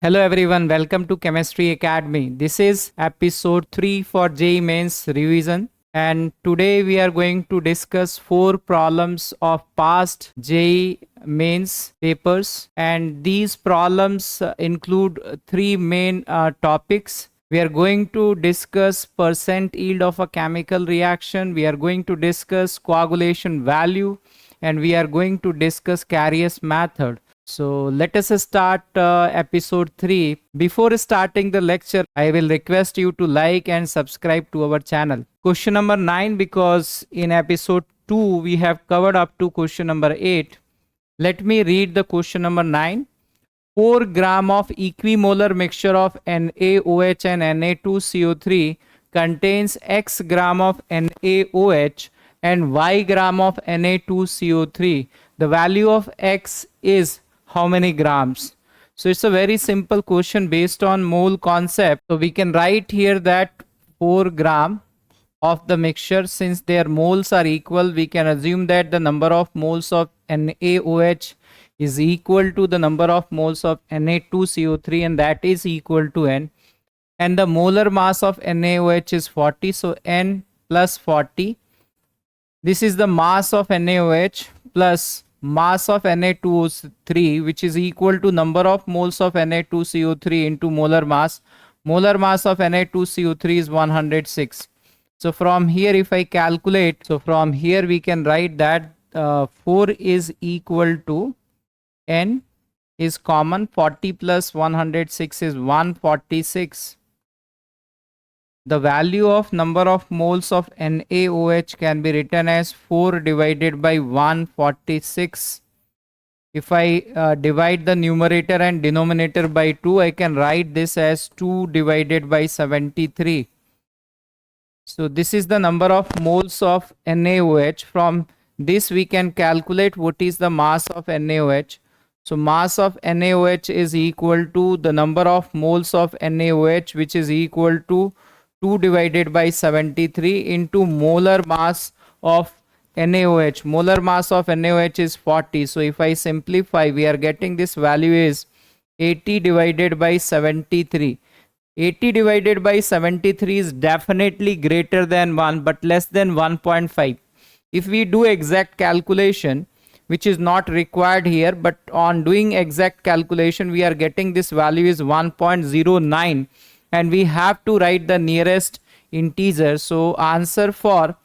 Hello everyone, welcome to Chemistry Academy. This is episode 3 for JEE Mains revision, and today we are going to discuss 4 problems of past JEE Mains papers, and these problems include 3 main topics. We are going to discuss percent yield of a chemical reaction, we are going to discuss coagulation value, and we are going to discuss Carrier's method. So let us start episode 3. Before starting the lecture, I will request you to like and subscribe to our channel. Question number 9, because in episode 2 we have covered up to question number 8. Let me read the question number 9. 4 gram of equimolar mixture of NaOH and Na2CO3 contains X gram of NaOH and Y gram of Na2CO3. The value of X is how many grams? So it's a very simple question based on mole concept. So we can write here that 4 gram of the mixture, since their moles are equal, we can assume that the number of moles of NaOH is equal to the number of moles of Na2CO3, and that is equal to N. And the molar mass of NaOH is 40, so N plus 40. This is the mass of NaOH plus mass of Na2O3, which is equal to number of moles of Na2CO3 into molar mass. Molar mass of Na2CO3 is 106. So from here, if I calculate, so from here we can write that 4 is equal to N is common. 40 plus 106 is 146. The value of number of moles of NaOH can be written as 4 divided by 146. If I divide the numerator and denominator by 2, I can write this as 2 divided by 73. So this is the number of moles of NaOH. From this we can calculate what is the mass of NaOH. So mass of NaOH is equal to the number of moles of NaOH, which is equal to 2 divided by 73 into molar mass of NaOH. Molar mass of NaOH is 40. So if I simplify, we are getting this value is 80 divided by 73. 80 divided by 73 is definitely greater than 1 but less than 1.5. If we do exact calculation, which is not required here, but on doing exact calculation, we are getting this value is 1.09. and we have to write the nearest integer. So answer for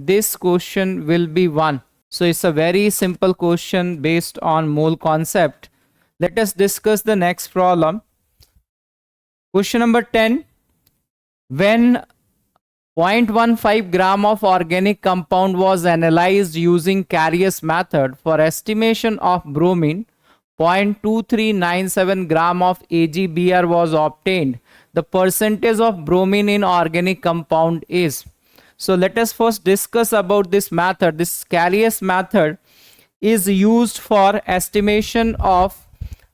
this question will be 1. So it's a very simple question based on mole concept. Let us discuss the next problem. Question number 10. When 0.15 gram of organic compound was analyzed using Carrier's method for estimation of bromine, 0.2397 gram of AgBr was obtained. The percentage of bromine in organic compound is. So let us first discuss about this method. This Carrier's method is used for estimation of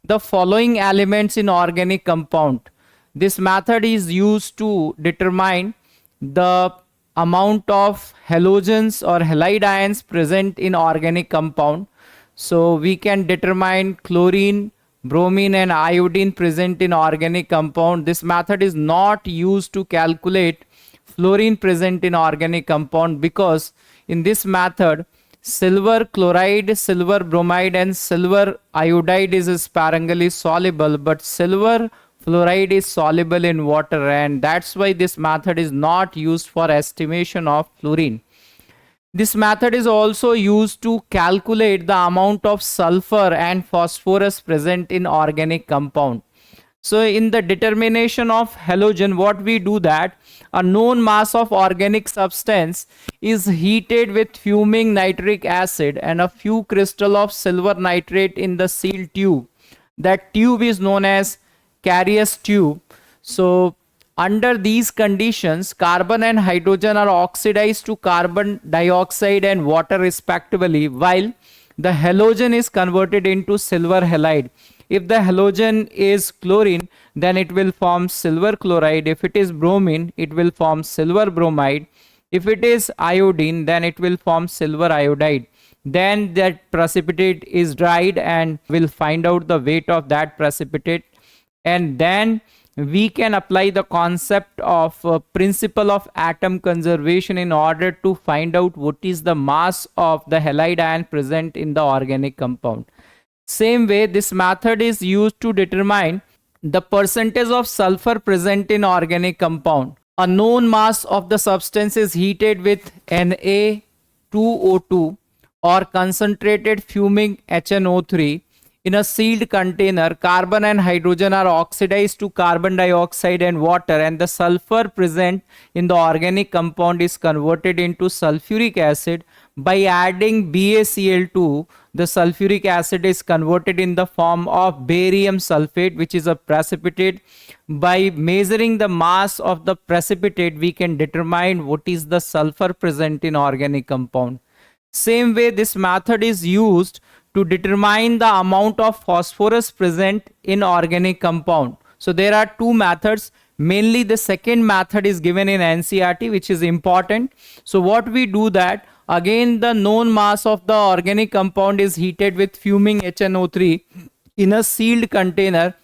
the following elements in organic compound. This method is used to determine the amount of halogens or halide ions present in organic compound. So we can determine chlorine, bromine and iodine present in organic compound. This method is not used to calculate fluorine present in organic compound, because in this method silver chloride, silver bromide and silver iodide is sparingly soluble, but silver fluoride is soluble in water, and that's why this method is not used for estimation of fluorine. This method is also used to calculate the amount of sulfur and phosphorus present in organic compound. So in the determination of halogen, what we do that a known mass of organic substance is heated with fuming nitric acid and a few crystal of silver nitrate in the sealed tube. That tube is known as Carrier's tube. So under these conditions, carbon and hydrogen are oxidized to carbon dioxide and water respectively, while the halogen is converted into silver halide. If the halogen is chlorine, then it will form silver chloride. If it is bromine, it will form silver bromide. If it is iodine, then it will form silver iodide. Then that precipitate is dried and we'll find out the weight of that precipitate. and then we can apply the concept of principle of atom conservation in order to find out what is the mass of the halide ion present in the organic compound. Same way, this method is used to determine the percentage of sulfur present in organic compound. A known mass of the substance is heated with Na2O2 or concentrated fuming HNO3. In a sealed container, carbon and hydrogen are oxidized to carbon dioxide and water, and the sulfur present in the organic compound is converted into sulfuric acid. By adding BaCl2, the sulfuric acid is converted in the form of barium sulfate, which is a precipitate. By measuring the mass of the precipitate, we can determine what is the sulfur present in organic compound. Same way, this method is used to determine the amount of phosphorus present in organic compound. So there are two methods. Mainly the second method is given in NCERT, which is important. So what we do that, again the known mass of the organic compound is heated with fuming HNO3 in a sealed container.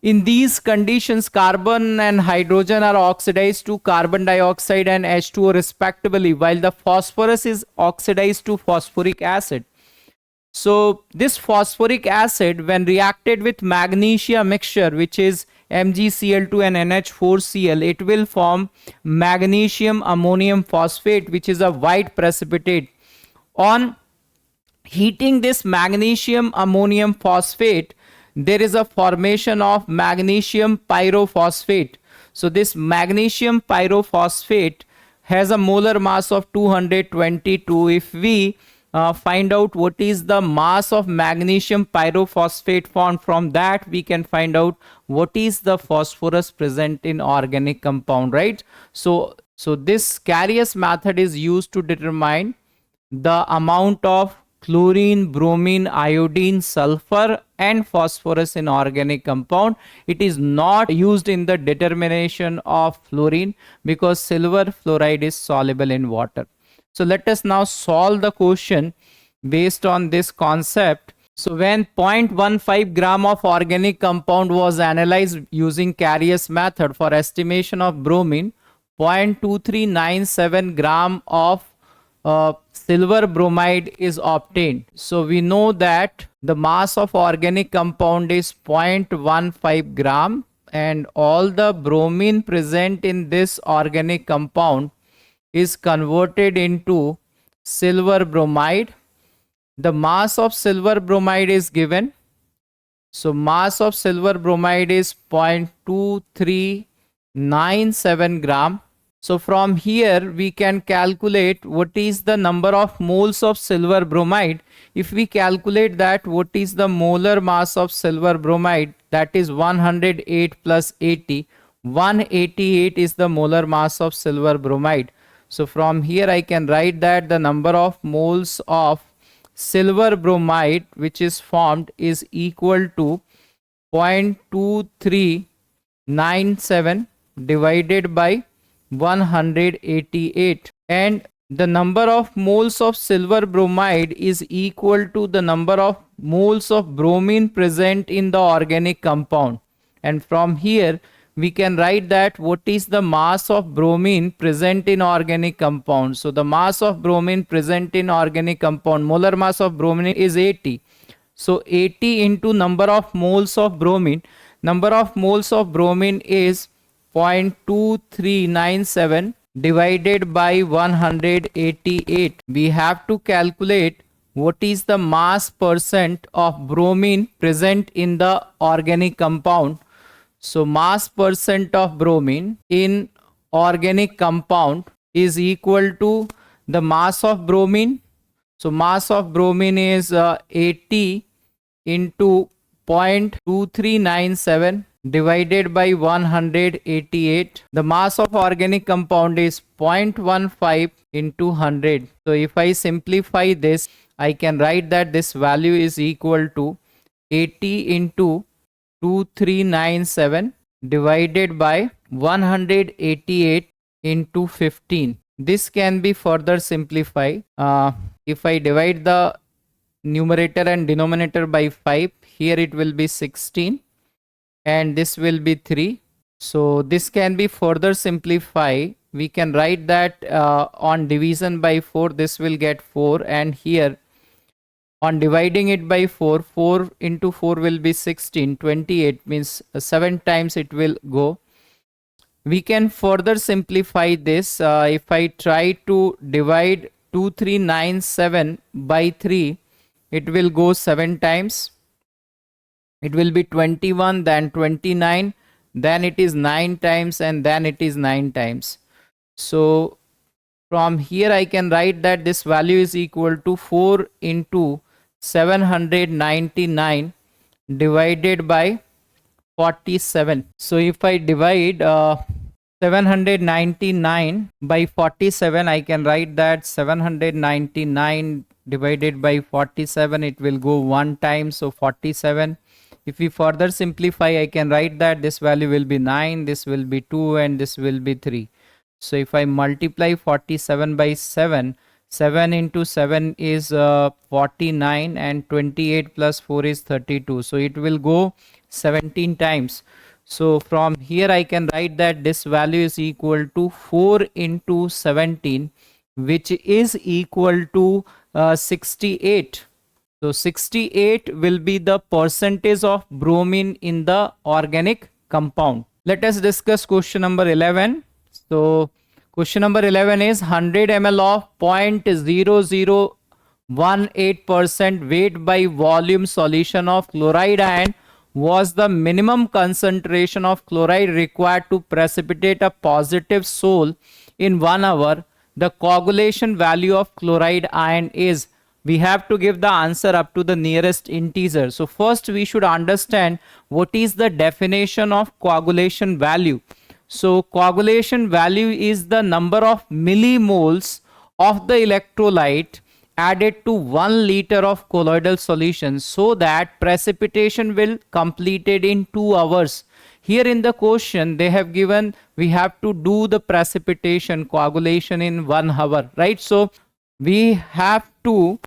In these conditions, carbon and hydrogen are oxidized to carbon dioxide and H2O respectively, while the phosphorus is oxidized to phosphoric acid. So this phosphoric acid, when reacted with magnesia mixture, which is MgCl2 and NH4Cl, it will form magnesium ammonium phosphate, which is a white precipitate. On heating this magnesium ammonium phosphate, there is a formation of magnesium pyrophosphate. So this magnesium pyrophosphate has a molar mass of 222. If we find out what is the mass of magnesium pyrophosphate formed, from that we can find out what is the phosphorus present in organic compound, right? So this Carius method is used to determine the amount of chlorine, bromine, iodine, sulfur and phosphorus in organic compound. It is not used in the determination of fluorine because silver fluoride is soluble in water. So let us now solve the question based on this concept. So when 0.15 gram of organic compound was analyzed using Carius method for estimation of bromine, 0.2397 gram of silver bromide is obtained. So we know that the mass of organic compound is 0.15 gram and all the bromine present in this organic compound is converted into silver bromide. The mass of silver bromide is given. So mass of silver bromide is 0.2397 gram. So from here we can calculate what is the number of moles of silver bromide. If we calculate that, what is the molar mass of silver bromide, that is 108 plus 80. 188 is the molar mass of silver bromide. So from here I can write that the number of moles of silver bromide which is formed is equal to 0.2397 divided by 188, and the number of moles of silver bromide is equal to the number of moles of bromine present in the organic compound. And from here we can write that what is the mass of bromine present in organic compound. So the mass of bromine present in organic compound, molar mass of bromine is 80. So 80 into number of moles of bromine. Number of moles of bromine is 0.2397 divided by 188. We have to calculate what is the mass percent of bromine present in the organic compound. So mass percent of bromine in organic compound is equal to the mass of bromine. So mass of bromine is 80 into 0.2397 divided by 188. The mass of organic compound is 0.15 into 100. So if I simplify this, I can write that this value is equal to 80 into 2397 divided by 188 into 15. This can be further simplified. If I divide the numerator and denominator by 5, here it will be 16, and this will be 3. So this can be further simplified. We can write that on division by 4, this will get 4, and here on dividing it by 4, 4 into 4 will be 16, 28 means 7 times it will go. We can further simplify this. If I try to divide 2397 by 3, it will go 7 times. It will be 21, then 29, then it is 9 times, and then it is 9 times. So from here I can write that this value is equal to 4 into 799 divided by 47. So if I divide 799 by 47, I can write that 799 divided by 47, it will go 1 time, so 47. If we further simplify, I can write that this value will be 9, this will be 2, and this will be 3. So if I multiply 47 by 7, 7 into 7 is 49, and 28 plus 4 is 32. So it will go 17 times. So from here I can write that this value is equal to 4 into 17, which is equal to 68. So 68 will be the percentage of bromine in the organic compound. Let us discuss question number 11. So question number 11 is 100 ml of 0.0018% weight by volume solution of chloride ion was the minimum concentration of chloride required to precipitate a positive sol in 1 hour. The coagulation value of chloride ion is. We have to give the answer up to the nearest integer. So first we should understand what is the definition of coagulation value. So coagulation value is the number of millimoles of the electrolyte added to 1 liter of colloidal solution so that precipitation will completed in 2 hours. Here in the question they have given we have to do the precipitation coagulation in 1 hour, right? So we have to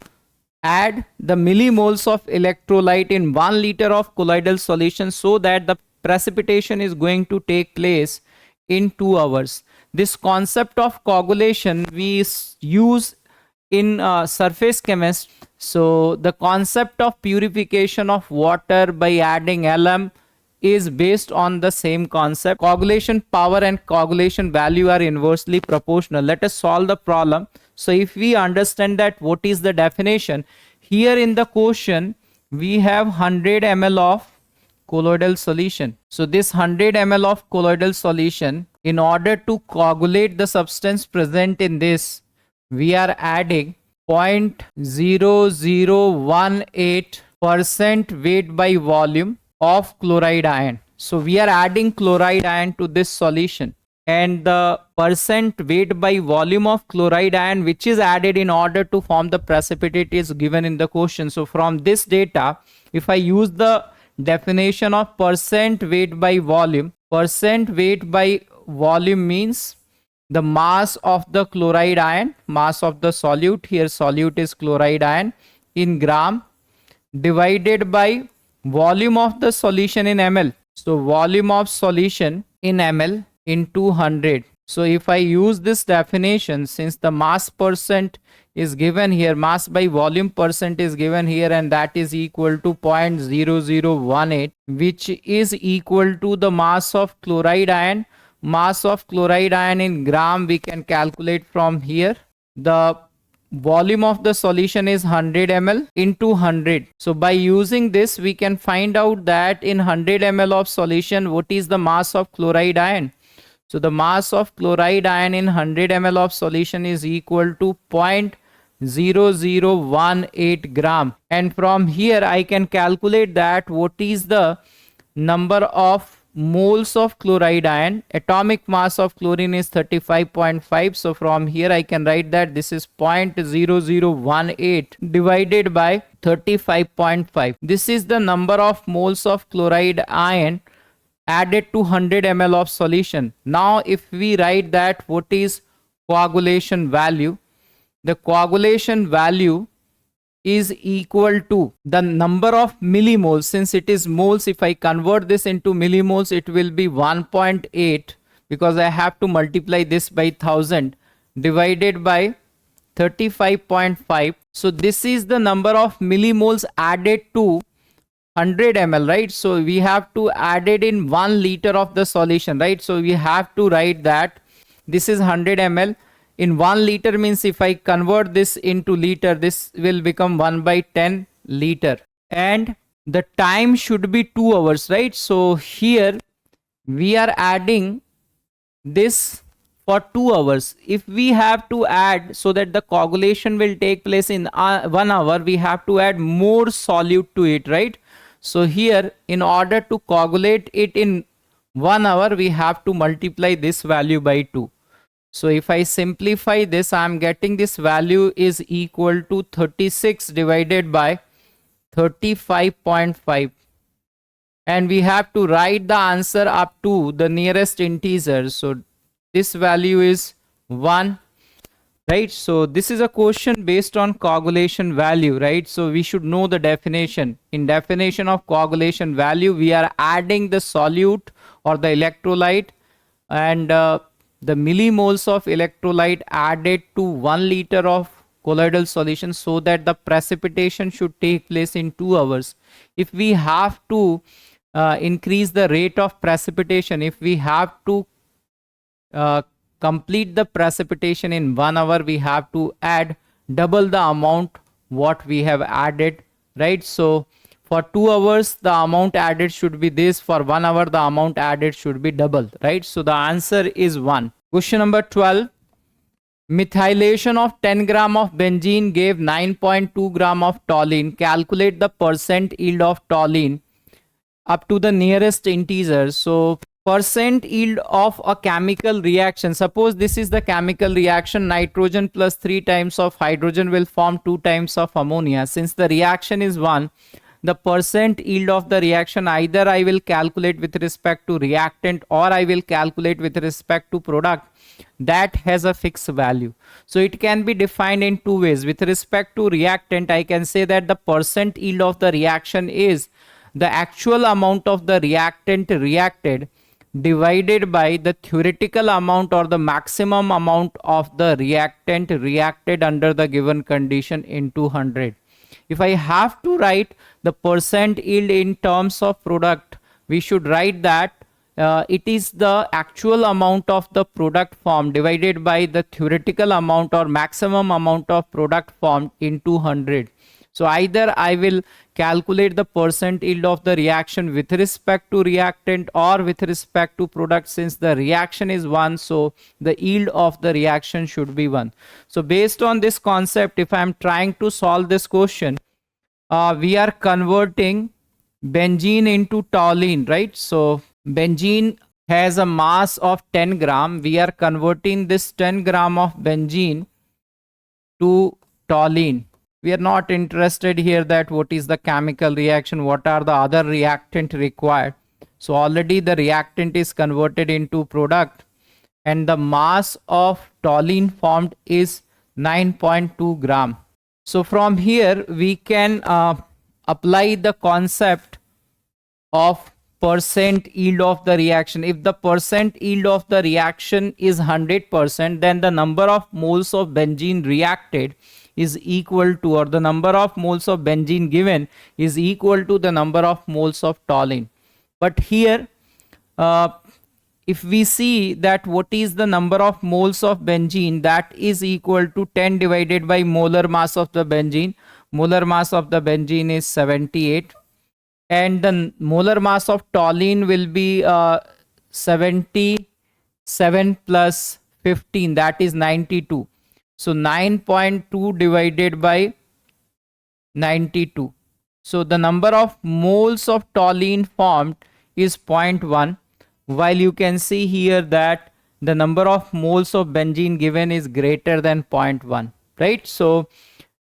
add the millimoles of electrolyte in 1 liter of colloidal solution so that the precipitation is going to take place in 2 hours. This concept of coagulation we use in surface chemistry. So the concept of purification of water by adding alum is based on the same concept. Coagulation power and coagulation value are inversely proportional. Let us solve the problem. So if we understand that what is the definition, here in the question we have 100 ml of colloidal solution. So this 100 ml of colloidal solution, in order to coagulate the substance present in this, we are adding 0.0018% weight by volume of chloride ion. So we are adding chloride ion to this solution, and the percent weight by volume of chloride ion which is added in order to form the precipitate is given in the question. So from this data, if I use the definition of percent weight by volume, percent weight by volume means the mass of the chloride ion, mass of the solute, here solute is chloride ion, in gram divided by volume of the solution in ml. So volume of solution in ml in 200. So if I use this definition, since the mass percent is given here, mass by volume percent is given here, and that is equal to 0.0018, which is equal to the mass of chloride ion. Mass of chloride ion in gram we can calculate from here. The volume of the solution is 100 ml into 100. So by using this we can find out that in 100 ml of solution what is the mass of chloride ion. So the mass of chloride ion in 100 ml of solution is equal to 0.0018 gram, and from here I can calculate that what is the number of moles of chloride ion. Atomic mass of chlorine is 35.5. So from here I can write that this is 0.0018 divided by 35.5. This is the number of moles of chloride ion added to 100 ml of solution. Now if we write that what is coagulation value, the coagulation value is equal to the number of millimoles. Since it is moles, if I convert this into millimoles, it will be 1.8, because I have to multiply this by 1000 divided by 35.5. So this is the number of millimoles added to 100 ml, right? So we have to add it in 1 liter of the solution, right? So we have to write that this is 100 ml in 1 liter, means if I convert this into liter, this will become 1 by 10 liter, and the time should be 2 hours, right? So here we are adding this for 2 hours. If we have to add, so that the coagulation will take place in 1 hour, we have to add more solute to it, right? So here, in order to coagulate it in 1 hour, we have to multiply this value by 2. So if I simplify this, I am getting this value is equal to 36 divided by 35.5. And we have to write the answer up to the nearest integer. So this value is 1, right? So this is a question based on coagulation value, right? So we should know the definition. In definition of coagulation value, we are adding the solute or the electrolyte, and the millimoles of electrolyte added to 1 liter of colloidal solution, so that the precipitation should take place in 2 hours. If we have to increase the rate of precipitation, if we have to complete the precipitation in 1 hour, we have to add double the amount what we have added, right? So for 2 hours the amount added should be this, for 1 hour the amount added should be double, right? So the answer is 1. Question number 12. Methylation of 10 gram of benzene gave 9.2 gram of toluene. Calculate the percent yield of toluene up to the nearest integer. So percent yield of a chemical reaction, suppose this is the chemical reaction, nitrogen plus 3 times of hydrogen will form 2 times of ammonia. Since the reaction is 1, the percent yield of the reaction, either I will calculate with respect to reactant or I will calculate with respect to product, that has a fixed value. So it can be defined in 2 ways. With respect to reactant, I can say that the percent yield of the reaction is the actual amount of the reactant reacted divided by the theoretical amount or the maximum amount of the reactant reacted under the given condition into 100. If I have to write the percent yield in terms of product, we should write that it is the actual amount of the product formed divided by the theoretical amount or maximum amount of product formed into 100. So either I will calculate the percent yield of the reaction with respect to reactant or with respect to product. Since the reaction is 1, so the yield of the reaction should be 1. So based on this concept, if I am trying to solve this question, we are converting benzene into toluene, right? So benzene has a mass of 10 gram. We are converting this 10 gram of benzene to toluene. We are not interested here that what is the chemical reaction, what are the other reactant required. So already the reactant is converted into product, and the mass of toluene formed is 9.2 gram. So from here we can apply the concept of percent yield of the reaction. If the percent yield of the reaction is 100%, then the number of moles of benzene reacted is equal to, or the number of moles of benzene given is equal to the number of moles of toluene. But here if we see that what is the number of moles of benzene, that is equal to 10 divided by molar mass of the benzene. Molar mass of the benzene is 78, and the molar mass of toluene will be 77 plus 15, that is 92. So 9.2 divided by 92. So the number of moles of toluene formed is 0.1, while you can see here that the number of moles of benzene given is greater than 0.1, right? So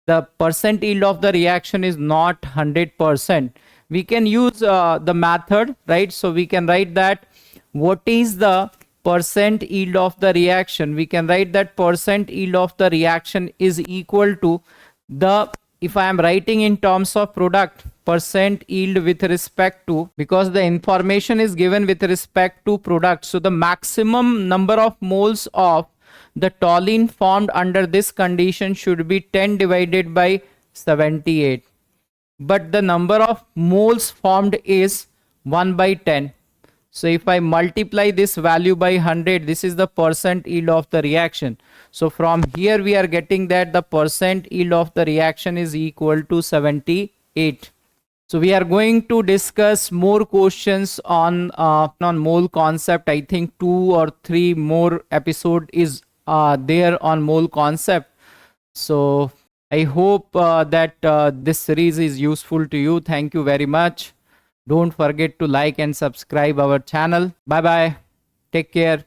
the percent yield of the reaction is not 100%. We can use the method, right? So we can write that what is the percent yield of the reaction. We can write that percent yield of the reaction is equal to the if I am writing in terms of product, percent yield with respect to, because the information is given with respect to product, so the maximum number of moles of the toluene formed under this condition should be 10 divided by 78, but the number of moles formed is 1 by 10. So if I multiply this value by 100, this is the percent yield of the reaction. So from here we are getting that the percent yield of the reaction is equal to 78. So we are going to discuss more questions on mole concept. I think 2 or 3 more episode is there on mole concept. So I hope that this series is useful to you. Thank you very much. Don't forget to like and subscribe our channel. Bye bye. Take care.